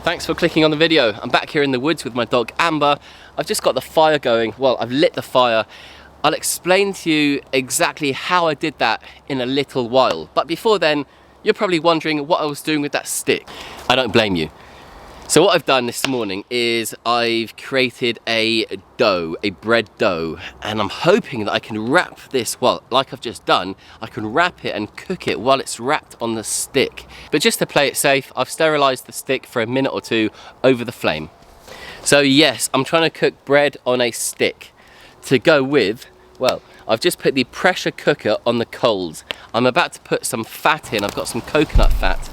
Thanks for clicking on the video. I'm back here in the woods with my dog Amber. I've just got the fire going. Well, I've lit the fire. I'll explain to you exactly how I did that in a little while. But before then, you're probably wondering what I was doing with that stick. I don't blame you. So what I've done this morning is I've created a dough, a bread dough, and I'm hoping that I can wrap this, well, like I've just done, I can wrap it and cook it while it's wrapped on the stick. But just to play it safe, I've sterilized the stick for a minute or two over the flame. So yes, I'm trying to cook bread on a stick to go with, well, I've just put the pressure cooker on the coals. I'm about to put some fat in. I've got some coconut fat.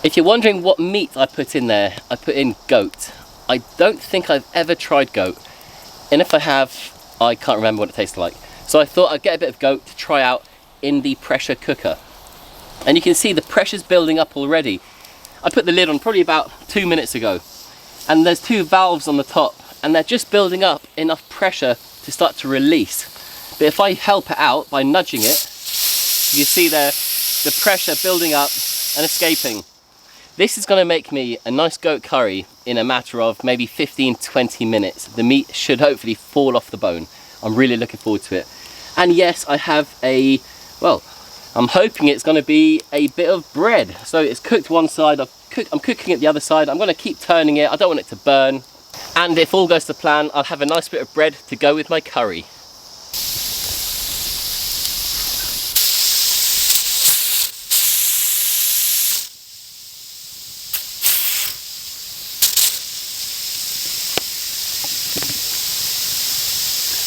If you're wondering what meat I put in there, I put in goat. I don't think I've ever tried goat, and if I have, I can't remember what it tastes like. So I thought I'd get a bit of goat to try out in the pressure cooker. And you can see the pressure's building up already. I put the lid on probably about 2 minutes ago, and there's 2 valves on the top, and they're just building up enough pressure to start to release. But if I help it out by nudging it, you see there the pressure building up and escaping. This is going to make me a nice goat curry in a matter of maybe 15-20 minutes. The meat should hopefully fall off the bone. I'm really looking forward to it. And yes, I have a, well, I'm hoping it's going to be a bit of bread. So it's cooked one side, I'm cooking it the other side. I'm going to keep turning it, I don't want it to burn. And if all goes to plan, I'll have a nice bit of bread to go with my curry.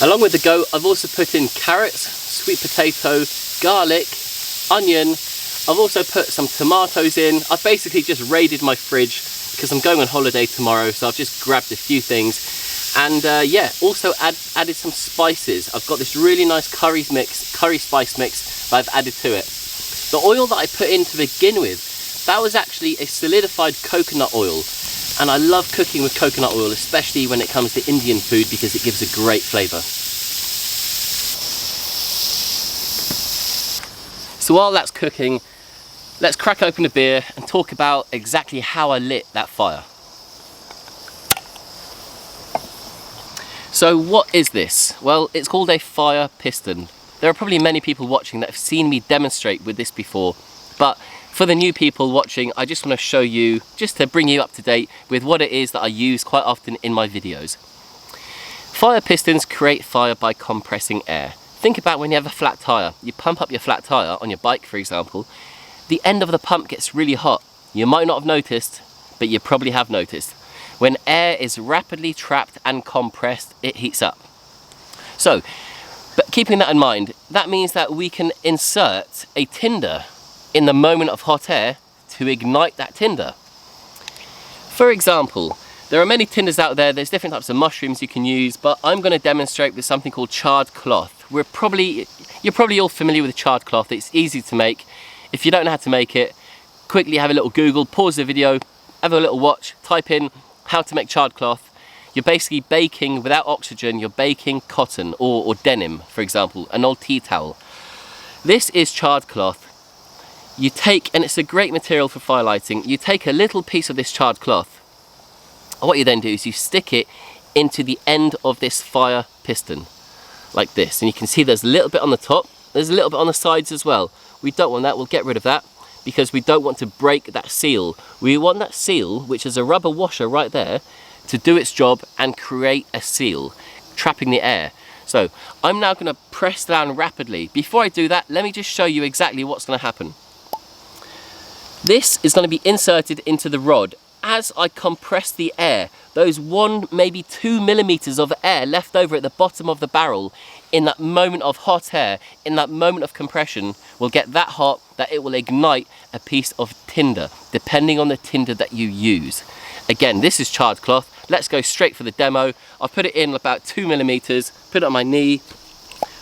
Along with the goat, I've also put in carrots, sweet potato, garlic, onion. I've also put some tomatoes in. I've basically just raided my fridge because I'm going on holiday tomorrow, so I've just grabbed a few things. And yeah, also added some spices. I've got this really nice curry spice mix that I've added to it. The oil that I put in to begin with, that was actually a solidified coconut oil. And I love cooking with coconut oil, especially when it comes to Indian food, because it gives a great flavour. So while that's cooking, let's crack open a beer and talk about exactly how I lit that fire. So what is this? Well, it's called a fire piston. There are probably many people watching that have seen me demonstrate with this before, but for the new people watching, I just want to show you, just to bring you up to date with what it is that I use quite often in my videos. Fire pistons create fire by compressing air. Think about when you have a flat tyre. You pump up your flat tyre on your bike, for example. The end of the pump gets really hot. You might not have noticed, but you probably have noticed. When air is rapidly trapped and compressed, it heats up. So, but keeping that in mind, that means that we can insert a tinder in the moment of hot air to ignite that tinder. For example, there are many tinders out there. There's different types of mushrooms you can use, but I'm going to demonstrate with something called charred cloth. You're probably all familiar with charred cloth. It's easy to make. If you don't know how to make it, quickly have a little Google, pause the video, have a little watch, type in how to make charred cloth. You're basically baking, without oxygen, you're baking cotton or denim, for example, an old tea towel. This is charred cloth. You take, and it's a great material for fire lighting, you take a little piece of this charred cloth, and what you then do is you stick it into the end of this fire piston, like this. And you can see there's a little bit on the top, there's a little bit on the sides as well. We don't want that, we'll get rid of that, because we don't want to break that seal. We want that seal, which is a rubber washer right there, to do its job and create a seal, trapping the air. So I'm now going to press down rapidly. Before I do that, let me just show you exactly what's going to happen. This is going to be inserted into the rod. As I compress the air, those 1, maybe 2 millimeters of air left over at the bottom of the barrel, in that moment of hot air, in that moment of compression, will get that hot that it will ignite a piece of tinder, depending on the tinder that you use. Again, this is charred cloth. Let's go straight for the demo. I'll put it in about 2 millimeters, put it on my knee.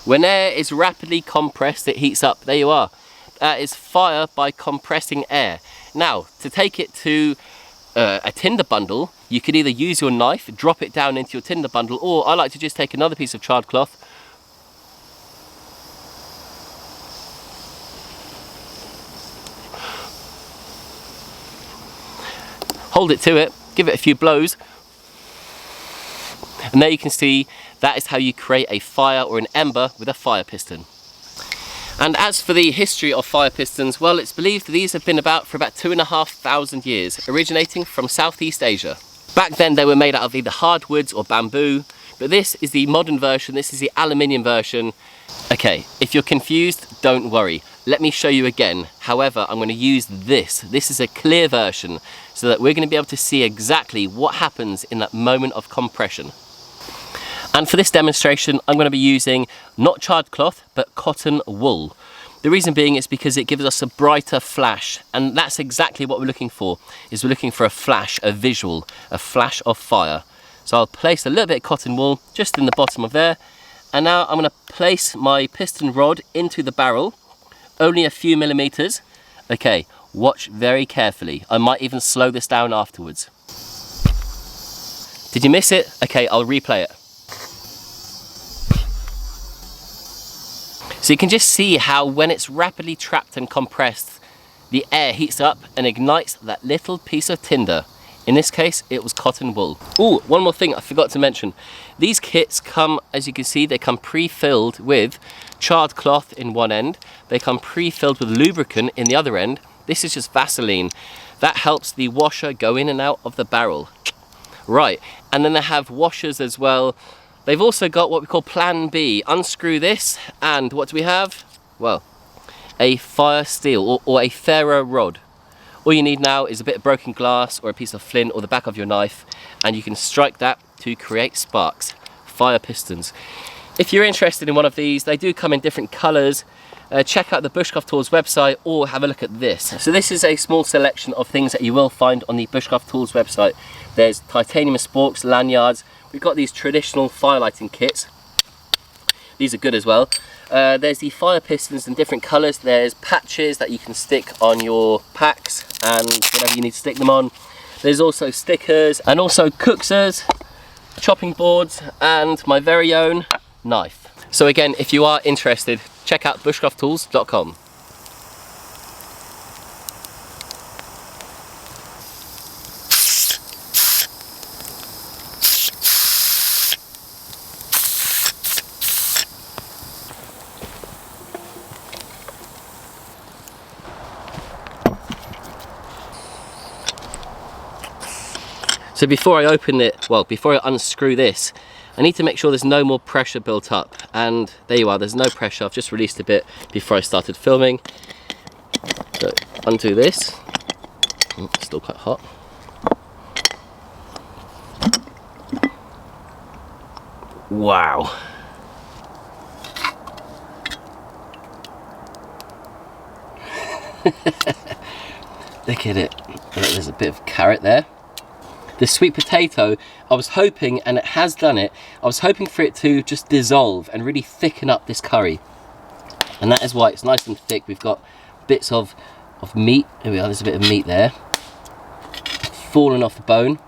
When air is rapidly compressed, it heats up. There you are. That is fire by compressing air. Now, to take it to a tinder bundle, you could either use your knife, drop it down into your tinder bundle, or I like to just take another piece of charred cloth, hold it to it, give it a few blows, and there you can see that is how you create a fire or an ember with a fire piston. And as for the history of fire pistons, well, it's believed that these have been about for about 2,500 years, originating from Southeast Asia. Back then they were made out of either hardwoods or bamboo, but this is the modern version, this is the aluminium version. Okay, if you're confused, don't worry. Let me show you again. However, I'm going to use this. This is a clear version, so that we're going to be able to see exactly what happens in that moment of compression. And for this demonstration, I'm going to be using not charred cloth, but cotton wool. The reason being is because it gives us a brighter flash, and that's exactly what we're looking for, is we're looking for a flash, a visual, a flash of fire. So I'll place a little bit of cotton wool just in the bottom of there, and now I'm going to place my piston rod into the barrel, only a few millimeters. Okay, watch very carefully. I might even slow this down afterwards. Did you miss it? Okay, I'll replay it. So you can just see how when it's rapidly trapped and compressed, the air heats up and ignites that little piece of tinder. In this case, it was cotton wool. Oh, one more thing I forgot to mention. These kits come, as you can see, they come pre-filled with charred cloth in one end. They come pre-filled with lubricant in the other end. This is just Vaseline. That helps the washer go in and out of the barrel. Right, and then they have washers as well. They've also got what we call Plan B. Unscrew this, and what do we have? Well, a fire steel or a ferro rod. All you need now is a bit of broken glass or a piece of flint or the back of your knife, and you can strike that to create sparks, fire pistons. If you're interested in one of these, they do come in different colours. Check out the Bushcraft Tools website or have a look at this. So this is a small selection of things that you will find on the Bushcraft Tools website. There's titanium sporks, lanyards. We've got these traditional firelighting kits. These are good as well. There's the fire pistons in different colours. There's patches that you can stick on your packs and whatever you need to stick them on. There's also stickers and also cooksers, chopping boards, and my very own knife. So again, if you are interested, check out bushcrafttools.com. So before I open it, well, before I unscrew this, I need to make sure there's no more pressure built up. And there you are, there's no pressure. I've just released a bit before I started filming. So undo this. Oh, it's still quite hot. Wow. Look at it. There's a bit of carrot there. The sweet potato, I was hoping, and it has done it, I was hoping for it to just dissolve and really thicken up this curry. And that is why it's nice and thick. We've got bits of meat. Here we are, there's a bit of meat there. Fallen off the bone.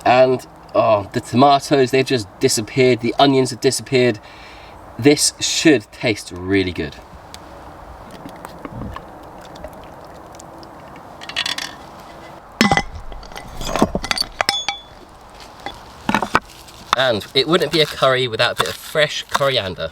And, oh, the tomatoes, they've just disappeared. The onions have disappeared. This should taste really good. And it wouldn't be a curry without a bit of fresh coriander.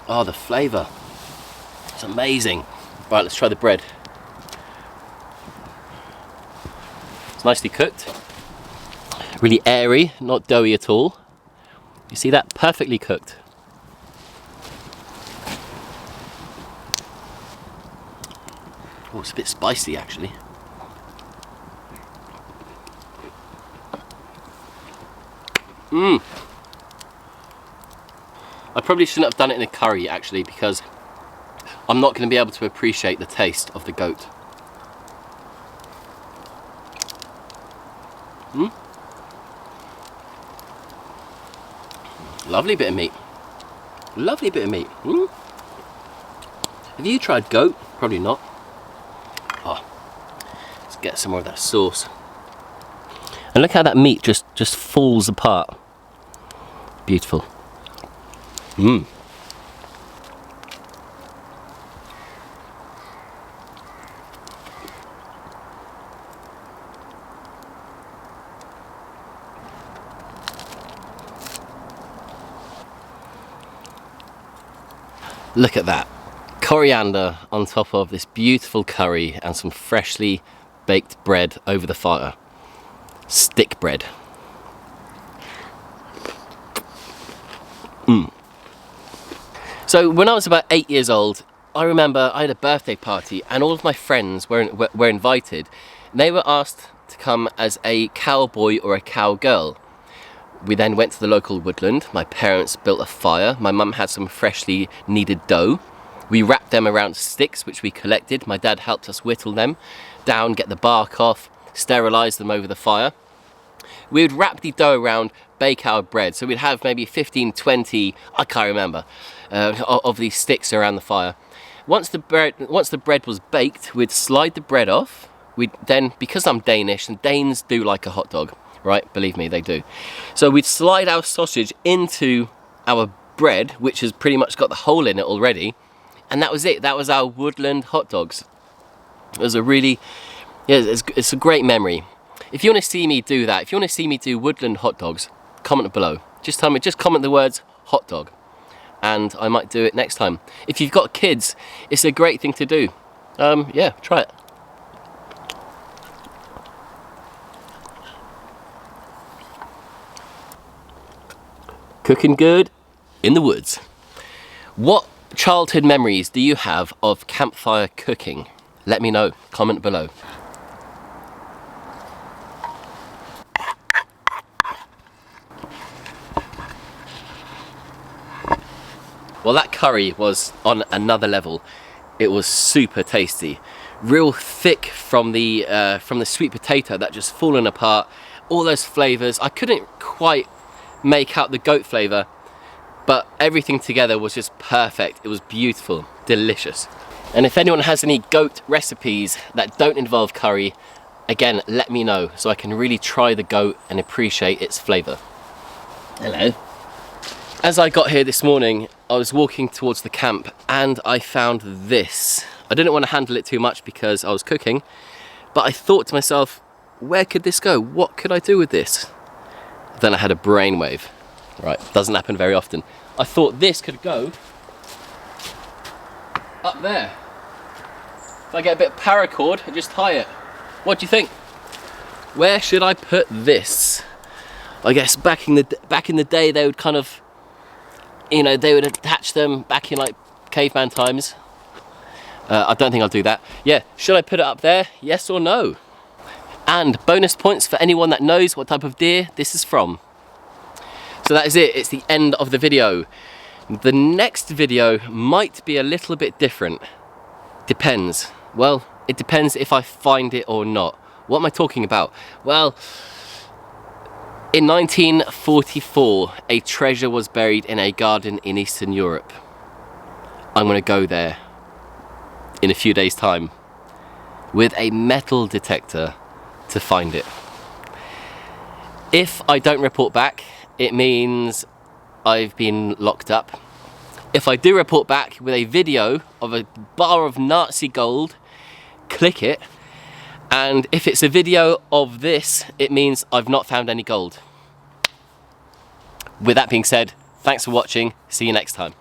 Oh, the flavour. It's amazing. Right, let's try the bread. It's nicely cooked. Really airy, not doughy at all. You see that? Perfectly cooked. Oh, it's a bit spicy actually. I probably shouldn't have done it in a curry actually, because I'm not going to be able to appreciate the taste of the goat. Lovely bit of meat. Lovely bit of meat. Have you tried goat? Probably not. Oh, let's get some more of that sauce. And look how that meat just falls apart. Beautiful. Look at that. Coriander on top of this beautiful curry and some freshly baked bread over the fire. Stick bread. So when I was about 8 years old, I remember I had a birthday party and all of my friends were invited. They were asked to come as a cowboy or a cowgirl. We then went to the local woodland. My parents built a fire. My mum had some freshly kneaded dough. We wrapped them around sticks which we collected. My dad helped us whittle them down, get the bark off, sterilise them over the fire. We would wrap the dough around, bake our bread. So we'd have maybe 15, 20, I can't remember, of these sticks around the fire. Once the bread was baked, we'd slide the bread off. We'd then, because I'm Danish, and Danes do like a hot dog, right? Believe me, they do. So we'd slide our sausage into our bread, which has pretty much got the hole in it already. And that was it. That was our woodland hot dogs. It was a really, yeah, it's a great memory. If you want to see me do that, if you want to see me do woodland hot dogs, comment below. Just tell me, just comment the words hot dog, and I might do it next time. If you've got kids, it's a great thing to do. Yeah, try it. Cooking good in the woods. What childhood memories do you have of campfire cooking? Let me know, comment below. Well, that curry was on another level. It was super tasty. Real thick from the sweet potato that just fallen apart. All those flavors. I couldn't quite make out the goat flavor, but everything together was just perfect. It was beautiful, delicious. And if anyone has any goat recipes that don't involve curry, again, let me know so I can really try the goat and appreciate its flavor. Hello. As I got here this morning, I was walking towards the camp and I found this. I didn't want to handle it too much because I was cooking, but I thought to myself, where could this go? What could I do with this? Then I had a brainwave. Right, doesn't happen very often. I thought this could go up there. If I get a bit of paracord and just tie it. What do you think? Where should I put this? I guess back in the day they would kind of, you know, they would attach them back in like caveman times. I don't think I'll do that. Yeah, should I put it up there? Yes or no? And bonus points for anyone that knows what type of deer this is from. So that is it, it's the end of the video. The next video might be a little bit different. Depends. Well, it depends if I find it or not. What am I talking about? Well, in 1944, a treasure was buried in a garden in Eastern Europe. I'm gonna go there in a few days' time with a metal detector to find it. If I don't report back, it means I've been locked up. If I do report back with a video of a bar of Nazi gold, click it. And if it's a video of this, it means I've not found any gold. With that being said, thanks for watching. See you next time.